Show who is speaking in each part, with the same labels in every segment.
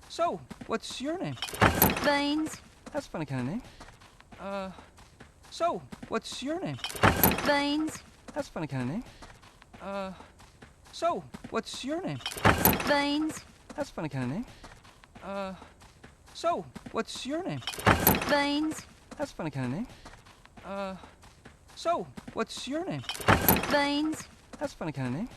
Speaker 1: So, what's your name?
Speaker 2: Beans.
Speaker 1: That's a funny kind of name. So, what's your name?
Speaker 2: Beans.
Speaker 1: That's a funny kind of name. So, what's your name?
Speaker 2: Beans.
Speaker 1: That's a funny kind of name. So, what's your name?
Speaker 2: Beans.
Speaker 1: That's a funny kind of name. So, what's your name?
Speaker 2: Beans.
Speaker 1: That's a funny kind of name.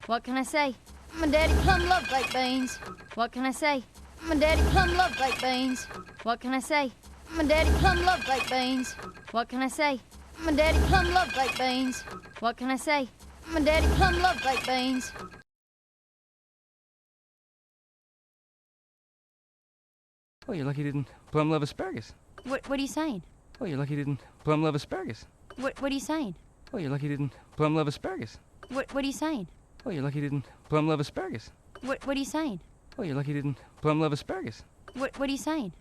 Speaker 2: What can I say? My daddy plum love baked beans. What can I say? My daddy plum love baked beans. What can I say? My daddy plum love baked beans. What can I say? My daddy plum love baked beans. What can I say? My daddy plum love baked beans.
Speaker 1: Oh, you're lucky you didn't plum love asparagus.
Speaker 2: What are you saying?
Speaker 1: Oh, you're lucky you didn't plum love asparagus.
Speaker 2: What are you saying?
Speaker 1: Oh, you're lucky you didn't plum love asparagus.
Speaker 2: What are you saying?
Speaker 1: Oh, you're lucky you didn't plum love asparagus.
Speaker 2: What are you saying?
Speaker 1: Oh, you're lucky you didn't plum love asparagus.
Speaker 2: What are you saying?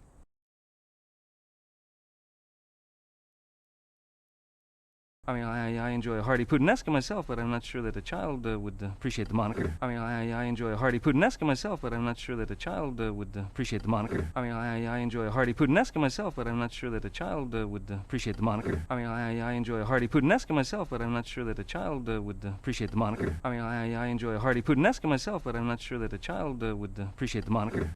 Speaker 1: I mean, I enjoy a hearty puttanesca myself, but I'm not sure that a child would appreciate the moniker. I mean, I enjoy a hearty puttanesca myself, but I'm not sure that a child would appreciate the moniker. I mean, I enjoy a hearty puttanesca myself, but I'm not sure that a child would appreciate the moniker. I mean, I enjoy a hearty puttanesca myself, but I'm not sure that a child would appreciate the moniker. I mean, I enjoy a hearty puttanesca myself, but I'm not sure that a child would appreciate the moniker.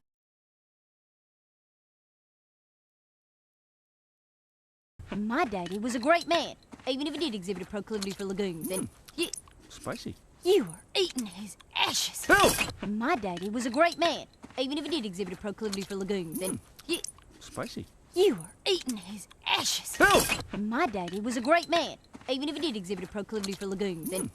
Speaker 2: My daddy was a great man, even if he did exhibit a proclivity for lagoons. And
Speaker 1: Spicy.
Speaker 2: you are eating his ashes.
Speaker 1: Help!
Speaker 2: My daddy was a great man, even if he did exhibit a proclivity for lagoons. And
Speaker 1: Spicy.
Speaker 2: you are eating his ashes.
Speaker 1: Help!
Speaker 2: My daddy was a great man, even if he did exhibit a proclivity for lagoons. And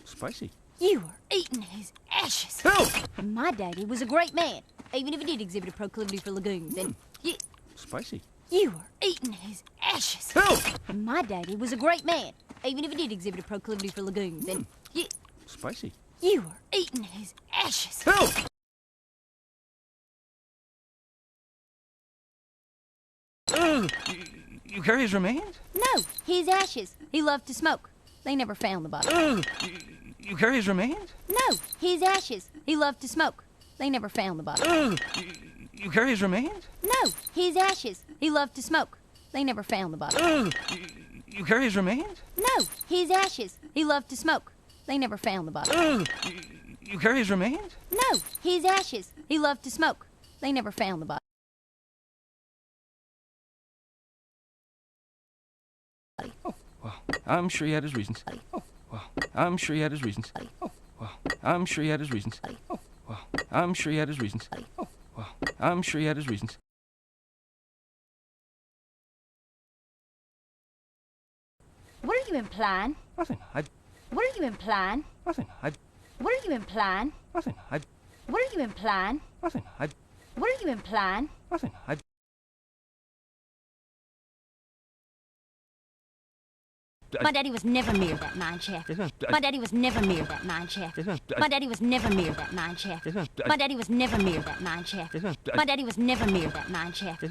Speaker 1: Spicy.
Speaker 2: you are eating his ashes.
Speaker 1: Help!
Speaker 2: My daddy was a great man, even if he did exhibit a proclivity for lagoons. And
Speaker 1: Spicy.
Speaker 2: you are eating his ashes.
Speaker 1: Help!
Speaker 2: My daddy was a great man, even if he did exhibit a proclivity for lagoons. And
Speaker 1: Spicy.
Speaker 2: you are eating his ashes.
Speaker 1: Help! You carry his remains?
Speaker 2: No, his ashes. He loved to smoke. They never found the body.
Speaker 1: You carry his remains?
Speaker 2: No, his ashes. He loved to smoke. They never found the body.
Speaker 1: You carry his remains?
Speaker 2: No, his ashes. He loved to smoke. They never found the body.
Speaker 1: You carry his remains?
Speaker 2: No, his ashes. He loved to smoke. They never found the body.
Speaker 1: You carry his remains?
Speaker 2: No, his ashes. He loved to smoke. They never found the body.
Speaker 1: Oh, well, I'm sure he had his reasons. Oh, well, I'm sure he had his reasons. Oh, well, I'm sure he had his reasons. Oh, well, I'm sure he had his reasons. Oh, well, I'm sure he had his reasons.
Speaker 2: What are you implying?
Speaker 1: Nothing.
Speaker 2: What are you implying?
Speaker 1: Nothing.
Speaker 2: What are you implying?
Speaker 1: Nothing.
Speaker 2: What are you implying?
Speaker 1: Nothing.
Speaker 2: What are you implying?
Speaker 1: Nothing.
Speaker 2: My daddy was never near that mine shaft. My daddy was never near that mine shaft. My daddy was never near that mine shaft. My daddy was never near that mine shaft. My daddy was never near that mine shaft.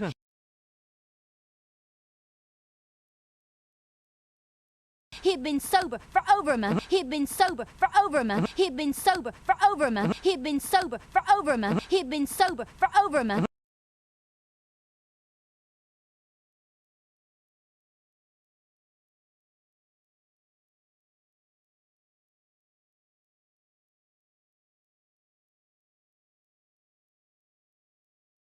Speaker 2: He'd been sober for over a month. He'd been sober for over a month. He'd been sober for over a month. He'd been sober for over a month. He'd been sober for over a month.